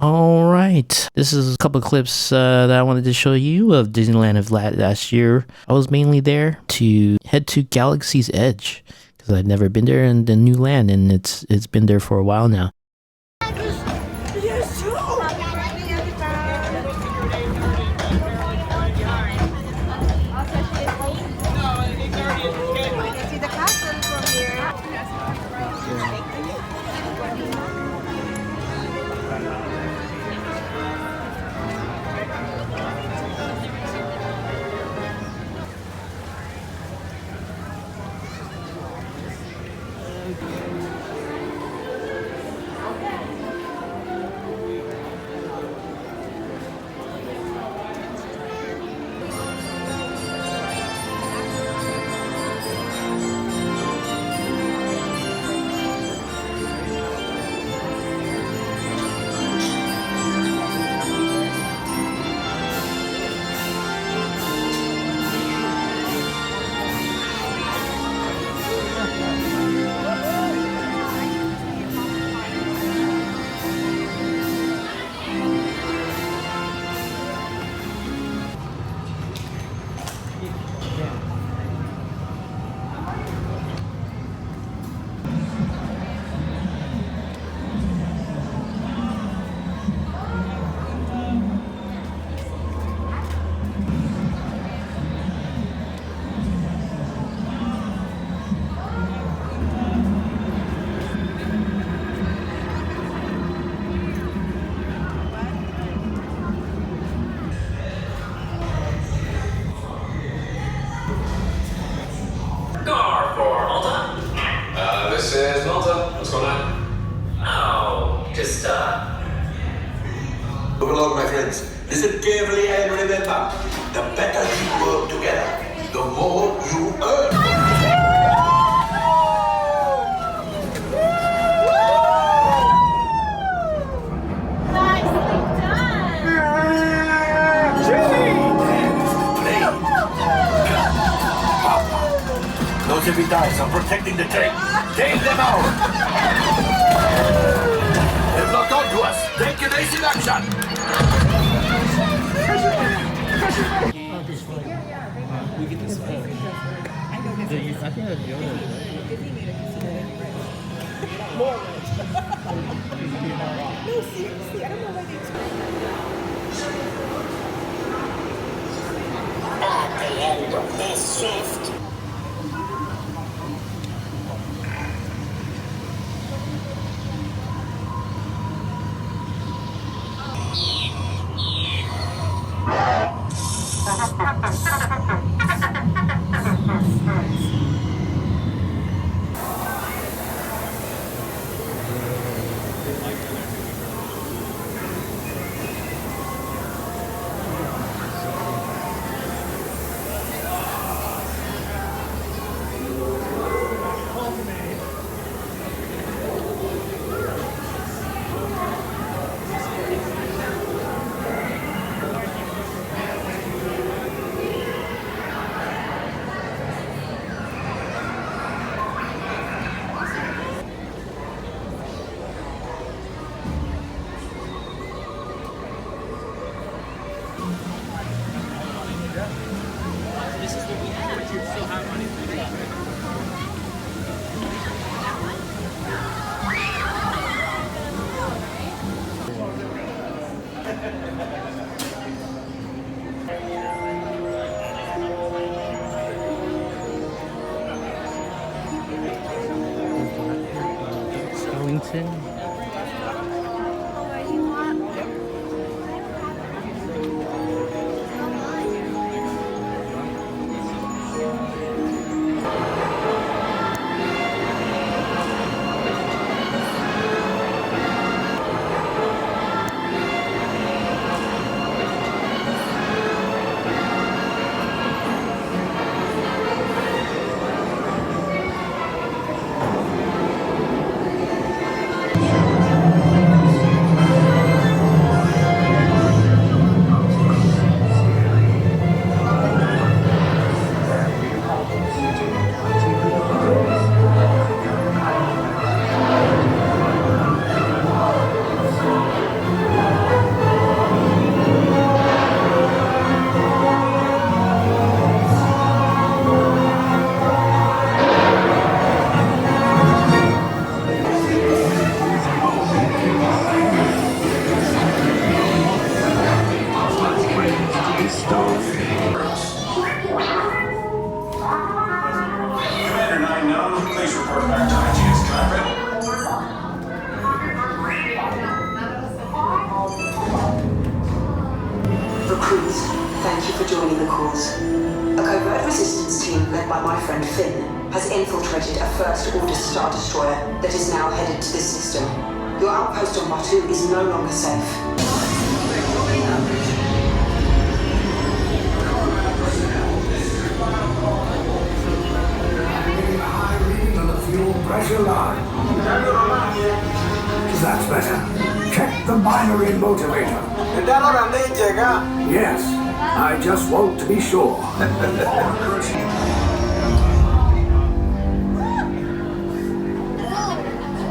Alright, this is a couple of clips that I wanted to show you of Disneyland of last year. I was mainly there to head to Galaxy's Edge because I'd never been there in the new land, and it's been there for a while now. This is Malta. What's going on? Oh, just, Move along, my friends. Listen carefully and remember, the better you work together, the more you earn. Those heavy dice are protecting the train. Take them out! They've locked onto us. Take evasive action! We get this phone. I think that's Yoda. No, seriously, I don't know why they At the end of this shift, Skellington. Thank you for joining the cause. A covert resistance team led by my friend Finn has infiltrated a First Order Star Destroyer that is now headed to this system. Your outpost on Batu is no longer safe. Fuel pressure line. That's better. Check the binary motivator. Yes, I just want to be sure.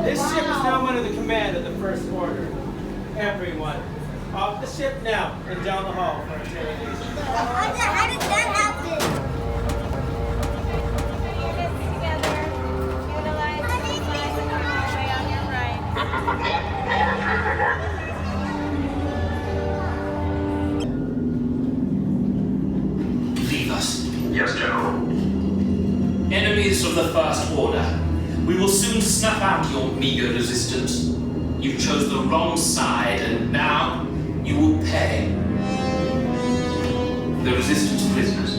This ship is now under the command of the First Order. Everyone, off the ship now and down the hall for interrogation. How did that happen? Leave us. Yes, General. Enemies of the First Order. We will soon snuff out your meager resistance. You chose the wrong side, and now you will pay. The resistance prisoners.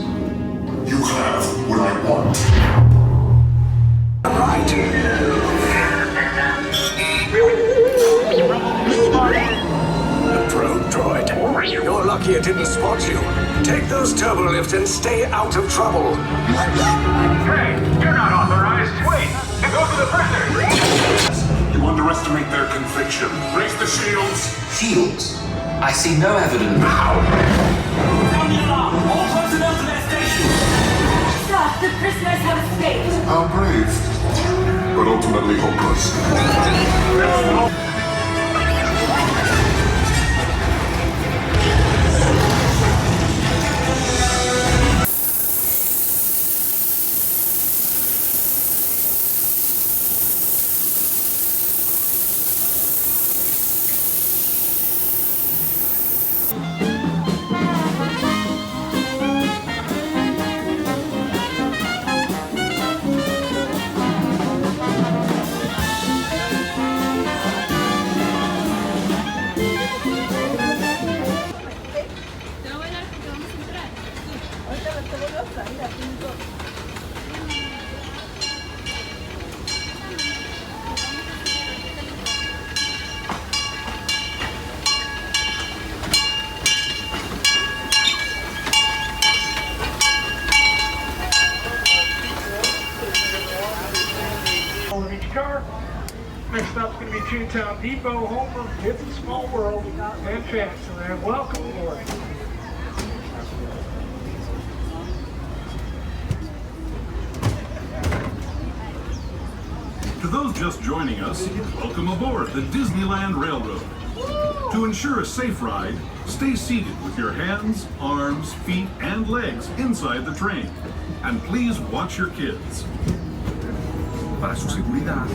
You have what I want. Right. The probe droid. You're lucky it didn't spot you. Take those turbo lifts and stay out of trouble. Hey, you're not authorized. Wait, and go for the prisoners. You underestimate their conviction. Raise the shields. Shields? I see no evidence. Now! Sound the alarm! All personnel to their stations! Sir, the prisoners have escaped. How brave, but ultimately hopeless. Of each car. Next stop's going to be Toontown Depot, home of It's a Small World and Fantasyland. Welcome aboard. To those just joining us, welcome aboard the Disneyland Railroad. To ensure a safe ride, stay seated with your hands, arms, feet, and legs inside the train. And please watch your kids. Para su seguridad,